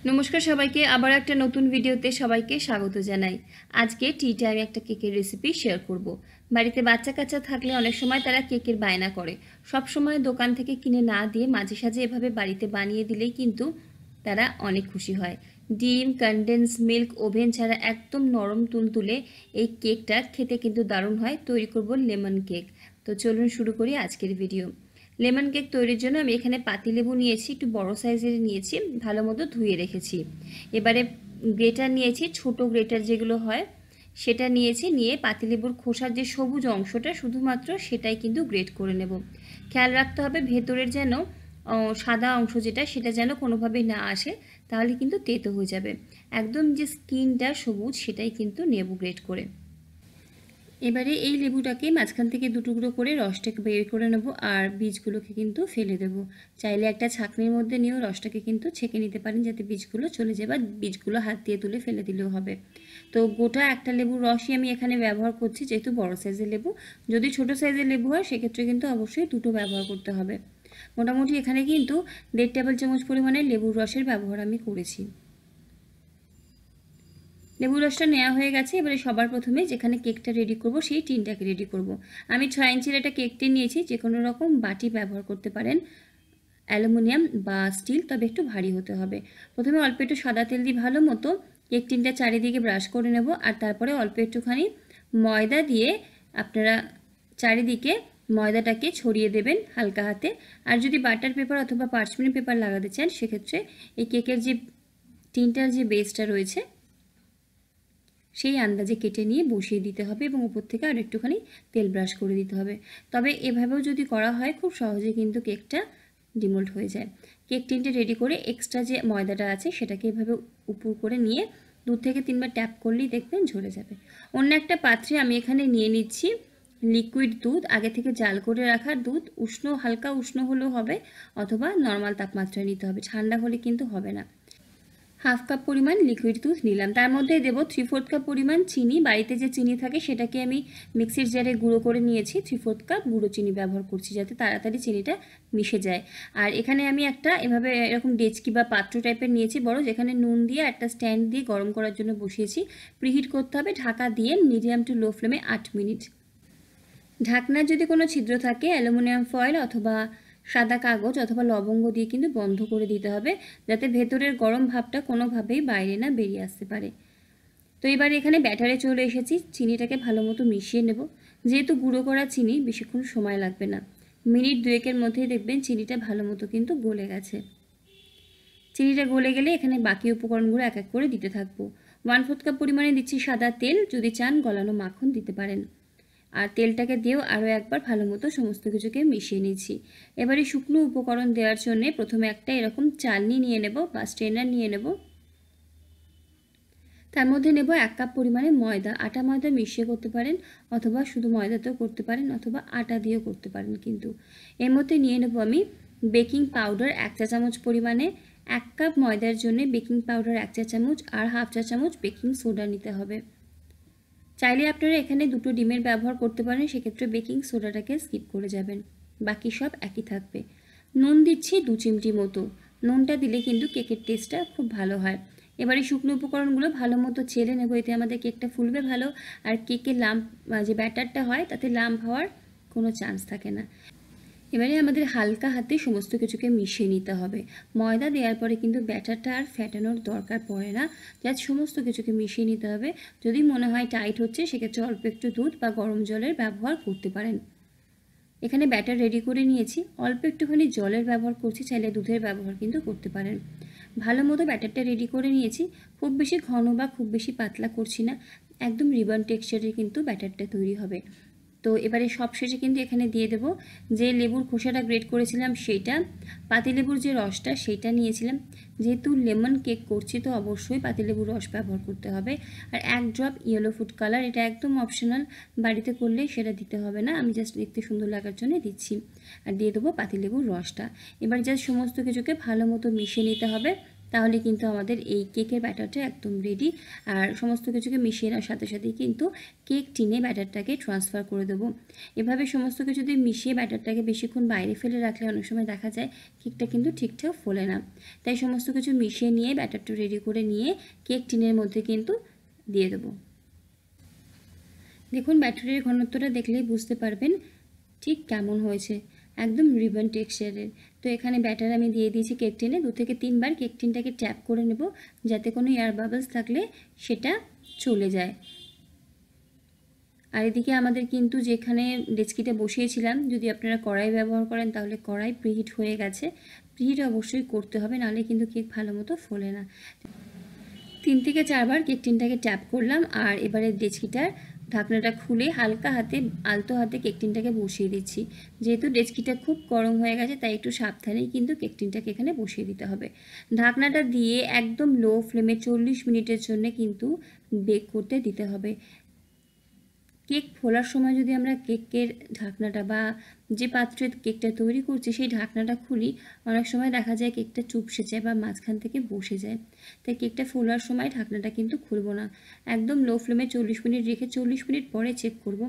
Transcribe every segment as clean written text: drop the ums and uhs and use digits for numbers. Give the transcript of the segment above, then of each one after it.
নমস্কার সবাইকে, আবার একটা নতুন ভিডিওতে সবাইকে স্বাগত জানাই। আজকে টি টাইমে একটা কেকের রেসিপি শেয়ার করব। বাড়িতে বাচ্চা কাচ্চা থাকলে অনেক সময় তারা কেকের বায়না করে। সব সময় দোকান থেকে কিনে না দিয়ে মাঝে সাঝে এভাবে বাড়িতে বানিয়ে দিলেই কিন্তু তারা অনেক খুশি হয়। ডিম, কনডেন্স মিল্ক, ওভেন ছাড়া একদম নরম তুলতুলে এই কেকটা খেতে কিন্তু দারুণ হয়। তৈরি করব লেমন কেক। তো চলুন শুরু করি আজকের ভিডিও। লেমন কেক তৈরির জন্য আমি এখানে পাতিলেবু নিয়েছি, একটু বড় সাইজের নিয়েছি, ভালো মতো ধুয়ে রেখেছি। এবারে গ্রেটার নিয়েছি, ছোট গ্রেটার যেগুলো হয় সেটা নিয়েছি, নিয়ে পাতিলেবুর খোসার যে সবুজ অংশটা শুধুমাত্র সেটাই কিন্তু গ্রেট করে নেব। খেয়াল রাখতে হবে ভেতরের যেন সাদা অংশ সেটা যেন কোনোভাবেই না আসে, তাহলে কিন্তু তেতো হয়ে যাবে। একদম যে স্কিনটা সবুজ সেটাই কিন্তু নেব গ্রেট করে। এবারে এই লেবুটাকে মাঝখান থেকে দুটুকরো করে রসটাকে বের করে নেব, আর বীজগুলোকে কিন্তু ফেলে দেব। চাইলে একটা ছাঁকনির মধ্যে নিয়েও রসটাকে কিন্তু ছেঁকে নিতে পারেন, যাতে বীজগুলো চলে যায়, বা বীজগুলো হাত দিয়ে তুলে ফেলে দিলেও হবে। তো গোটা একটা লেবুর রসই আমি এখানে ব্যবহার করছি, যেহেতু বড় সাইজের লেবু। যদি ছোট সাইজের লেবু হয় সেক্ষেত্রে কিন্তু অবশ্যই দুটো ব্যবহার করতে হবে। মোটামুটি এখানে কিন্তু 1.5 টেবিল চামচ পরিমাণে লেবুর রসের ব্যবহার আমি করেছি। লেবু রসটা নেওয়া হয়ে গেছে। এবারে সবার প্রথমে যেখানে কেকটা রেডি করব সেই টিনটাকে রেডি করব। আমি 6 ইঞ্চির একটা কেক টিন নিয়েছি, যে কোনো রকম বাটি ব্যবহার করতে পারেন, অ্যালুমিনিয়াম বা স্টিল, তবে একটু ভারী হতে হবে। প্রথমে অল্প একটু সাদা তেল দিয়ে ভালো মতো কেক টিনটা চারিদিকে ব্রাশ করে নেব, আর তারপরে অল্প একটুখানি ময়দা দিয়ে আপনারা চারিদিকে ময়দাটাকে ছড়িয়ে দেবেন হালকা হাতে। আর যদি বাটার পেপার অথবা পার্চমেন্ট পেপার লাগাতে চান, সেক্ষেত্রে এই কেকের যে টিনটার যে বেসটা রয়েছে সেই আন্দাজে কেটে নিয়ে বসিয়ে দিতে হবে, এবং উপর থেকে আর একটুখানি তেল ব্রাশ করে দিতে হবে। তবে এভাবেও যদি করা হয় খুব সহজে কিন্তু কেকটা ডিমোল্ড হয়ে যায়। কেক টিনটা রেডি করে এক্সট্রা যে ময়দাটা আছে সেটাকে এভাবে উপর করে নিয়ে 2 থেকে 3 বার ট্যাপ করলেই দেখবেন ঝরে যাবে। অন্য একটা পাত্রে আমি এখানে নিয়ে নিচ্ছি লিকুইড দুধ, আগে থেকে জাল করে রাখা দুধ। হালকা উষ্ণ হলেও হবে, অথবা নর্মাল তাপমাত্রায় নিতে হবে, ঠান্ডা হলে কিন্তু হবে না। 1/2 কাপ পরিমাণ লিকুইড দুধ নিলাম, তার মধ্যে দেব 3/4 কাপ পরিমাণ চিনি। বাড়িতে যে চিনি থাকে সেটাকে আমি মিক্সির জারে গুঁড়ো করে নিয়েছি। 3/4 কাপ গুঁড়ো চিনি ব্যবহার করছি, যাতে তাড়াতাড়ি চিনিটা মিশে যায়। আর এখানে আমি একটা এভাবে এরকম ডেচকি বা পাত্র টাইপের নিয়েছি বড়, যেখানে নুন দিয়ে একটা স্ট্যান্ড দিয়ে গরম করার জন্য বসিয়েছি। প্রিহিট করতে হবে, ঢাকা দিয়ে মিডিয়াম টু লো ফ্লেমে 8 মিনিট। ঢাকনার যদি কোনো ছিদ্র থাকে অ্যালুমিনিয়াম ফয়েল অথবা সাদা কাগজ অথবা লবঙ্গ দিয়ে কিন্তু বন্ধ করে দিতে হবে, যাতে ভেতরের গরম ভাবটা কোনোভাবেই বাইরে না বেরিয়ে আসতে পারে। তো এবার এখানে ব্যাটারে চলে এসেছি, চিনিটাকে ভালো মতো মিশিয়ে নেব। যেহেতু গুঁড়ো করা চিনি, বেশিক্ষণ সময় লাগবে না, মিনিট 2-এর মধ্যেই দেখবেন চিনিটা ভালো মতো কিন্তু গলে গেছে। চিনিটা গলে গেলে এখানে বাকি উপকরণগুলো এক এক করে দিতে থাকবো। 1/4 কাপ পরিমাণে দিচ্ছি সাদা তেল, যদি চান গলানো মাখন দিতে পারেন। আর তেলটাকে দিয়েও আরও একবার ভালো মতো সমস্ত কিছুকে মিশিয়ে নিচ্ছি। এবারে শুকনো উপকরণ দেওয়ার জন্য প্রথমে একটা এরকম চালনি নিয়ে নেব বা স্ট্রেনার নিয়ে নেব। তার মধ্যে নেব 1 কাপ পরিমাণে ময়দা। আটা ময়দা মিশিয়ে করতে পারেন, অথবা শুধু ময়দাতেও করতে পারেন, অথবা আটা দিয়েও করতে পারেন। কিন্তু এর মধ্যে নিয়ে নেব আমি বেকিং পাউডার 1 চা চামচ পরিমাণে। 1 কাপ ময়দার জন্য বেকিং পাউডার 1 চা চামচ, আর 1/2 চা চামচ বেকিং সোডা নিতে হবে। চাইলে আপনারা এখানে 2টো ডিমের ব্যবহার করতে পারেন, সেক্ষেত্রে বেকিং সোডাটাকে স্কিপ করে যাবেন, বাকি সব একই থাকবে। নুন দিচ্ছি 2 চিমটি মতো। নুনটা দিলে কিন্তু কেকের টেস্টটা খুব ভালো হয়। এবারে শুকনো উপকরণগুলো ভালো মতো চেলে নেব, এতে আমাদের কেকটা ফুলবে ভালো, আর কেকের লাম্প যে ব্যাটারটা হয় তাতে লাম্প হওয়ার কোনো চান্স থাকে না। এবারে আমাদের হালকা হাতে সমস্ত কিছুকে মিশিয়ে নিতে হবে। ময়দা দেওয়ার পরে কিন্তু ব্যাটারটা আর ফ্যাটানোর দরকার পড়ে না, জাস্ট সমস্ত কিছুকে মিশিয়ে নিতে হবে। যদি মনে হয় টাইট হচ্ছে, সেক্ষেত্রে অল্প একটু দুধ বা গরম জলের ব্যবহার করতে পারেন। এখানে ব্যাটার রেডি করে নিয়েছি, অল্প একটুখানি জলের ব্যবহার করছি, চাইলে দুধের ব্যবহার কিন্তু করতে পারেন। ভালো মতো ব্যাটারটা রেডি করে নিয়েছি। খুব বেশি ঘন বা খুব বেশি পাতলা করছি না, একদম রিবন টেক্সচারের কিন্তু ব্যাটারটা তৈরি হবে। তো এবারে সবশেষে কিন্তু এখানে দিয়ে দেব যে লেবুর খোসাটা গ্রেট করেছিলাম সেইটা, পাতিলেবুর যে রসটা সেইটা নিয়েছিলাম। যেহেতু লেমন কেক করছি, তো অবশ্যই পাতিলেবুর রস ব্যবহার করতে হবে। আর 1 ড্রপ ইয়েলো ফুড কালার, এটা একদম অপশনাল, বাড়িতে করলে সেটা দিতে হবে না, আমি জাস্ট দেখতে সুন্দর লাগার জন্য দিচ্ছি। আর দিয়ে দেবো পাতিলেবুর রসটা। এবার জাস্ট সমস্ত কিছুকে ভালো মতো মিশিয়ে নিতে হবে। তাহলে কিন্তু আমাদের এই কেকের ব্যাটারটা একদম রেডি। আর সমস্ত কিছুকে মিশিয়ে নেওয়ার সাথে সাথেই কিন্তু কেক টিনে ব্যাটারটাকে ট্রান্সফার করে দেবো। এভাবে সমস্ত কিছু দিয়ে মিশিয়ে ব্যাটারটাকে বেশিক্ষণ বাইরে ফেলে রাখলে অনেক সময় দেখা যায় কেকটা কিন্তু ঠিকঠাক ফোলে না। তাই সমস্ত কিছু মিশিয়ে নিয়ে ব্যাটারটা রেডি করে নিয়ে কেক টিনের মধ্যে কিন্তু দিয়ে দেবো। দেখুন ব্যাটারের ঘনত্বটা দেখলেই বুঝতে পারবেন ঠিক কেমন হয়েছে, একদম রিবন টেক্সচারের। তো এখানে ব্যাটার আমি দিয়ে দিয়েছি কেক টিনে। 2 থেকে 3 বার কেক টিনটাকে ট্যাপ করে নেব, যাতে কোনো এয়ার বাবলস থাকলে সেটা চলে যায়। আর এদিকে আমাদের কিন্তু যেখানে ডেচকিটা বসিয়েছিলাম, যদি আপনারা কড়াই ব্যবহার করেন তাহলে কড়াই প্রিহিট হয়ে গেছে। প্রিহিট অবশ্যই করতে হবে, নাহলে কিন্তু কেক ভালো মতো ফোলে না। 3 থেকে 4 বার কেক টিনটাকে ট্যাপ করলাম, আর এবারে ডেচকিটার ঢাকনাটা খুলে হালকা হাতে আলতো হাতে কেক টিনটাকে বসিয়ে দিচ্ছি। যেহেতু ডেচকিটা খুব গরম হয়ে গেছে তাই একটু সাবধানেই কিন্তু কেক টিনটাকে এখানে বসিয়ে দিতে হবে। ঢাকনাটা দিয়ে একদম লো ফ্লেমে 40 মিনিটের জন্য কিন্তু বেক করতে দিতে হবে। কেক ফোলার সময় যদি আমরা কেকের ঢাকনাটা বা যে পাত্রে কেকটা তৈরি করছি সেই ঢাকনাটা খুলি, অনেক সময় দেখা যায় কেকটা চুপসে যায় বা মাঝখান থেকে বসে যায়। তাই কেকটা ফোলার সময় ঢাকনাটা কিন্তু খুলবো না, একদম লো ফ্লেমে 40 মিনিট রেখে 40 মিনিট পরে চেক করব।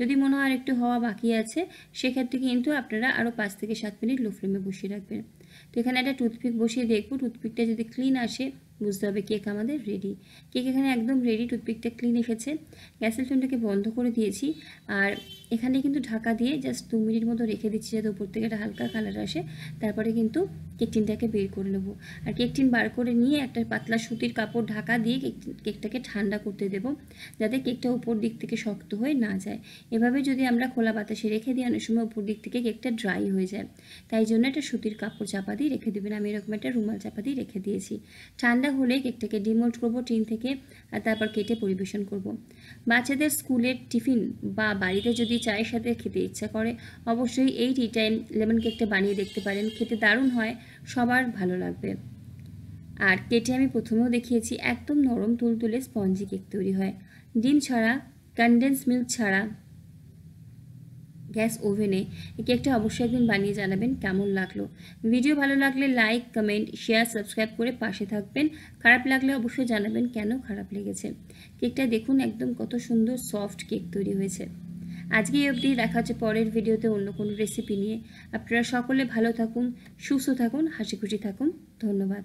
যদি মনে হয় একটু হওয়া বাকি আছে, সেক্ষেত্রে কিন্তু আপনারা আরও 5 থেকে 7 মিনিট লো ফ্লেমে বসিয়ে রাখবেন। তো এখানে একটা টুথপিক বসিয়ে দেখব, টুথপিকটা যদি ক্লিন আসে বুঝতে হবে কেক আমাদের রেডি। কেক এখানে একদম রেডি, টুথপিকটা ক্লিন এসেছে। গ্যাসের ফ্লেমটাকে বন্ধ করে দিয়েছি, আর এখানে কিন্তু ঢাকা দিয়ে জাস্ট 2 মিনিট মতো রেখে দিচ্ছি, যাতে উপর থেকে একটা হালকা কালার আসে। তারপরে কিন্তু কেক টিনটাকে বের করে নেব। আর কেক টিন বার করে নিয়ে একটা পাতলা সুতির কাপড় ঢাকা দিয়ে কেকটাকে ঠান্ডা করতে দেব, যাতে কেকটা উপর দিক থেকে শক্ত হয়ে না যায়। এভাবে যদি আমরা খোলা বাতাসে রেখে দিই, অনেক সময় উপর দিক থেকে কেকটা ড্রাই হয়ে যায়। তাই জন্য একটা সুতির কাপড় চাপা দিয়ে রেখে দেবেন। আমি এরকম একটা রুমাল চাপা দিয়ে রেখে দিয়েছি। ঠান্ডা হলে কেকটাকে ডিমোল্ড করবো টিন থেকে, আর তারপর কেটে পরিবেশন করব। বাচ্চাদের স্কুলের টিফিন বা বাড়িতে যদি চায়ের সাথে খেতে ইচ্ছা করে, অবশ্যই এই টি টাইম লেমন কেকটা বানিয়ে দেখতে পারেন। খেতে দারুণ হয়, সবার ভালো লাগবে। আর কেটে আমি প্রথমেও দেখিয়েছি, একদম নরম তুলতুলে স্পঞ্জি কেক তৈরি হয়, ডিম ছাড়া, কনডেন্স মিল্ক ছাড়া, গ্যাস ওভেনে। এই কেকটা অবশ্যই একদিন বানিয়ে জানাবেন কেমন লাগলো। ভিডিও ভালো লাগলে লাইক, কমেন্ট, শেয়ার, সাবস্ক্রাইব করে পাশে থাকবেন। খারাপ লাগলে অবশ্যই জানাবেন কেন খারাপ লেগেছে। কেকটা দেখুন একদম কত সুন্দর সফট কেক তৈরি হয়েছে। আজকে এই অবধি, দেখা হচ্ছে পরের ভিডিওতে অন্য কোনো রেসিপি নিয়ে। আপনারা সকলে ভালো থাকুন, সুস্থ থাকুন, হাসি খুশি থাকুন। ধন্যবাদ।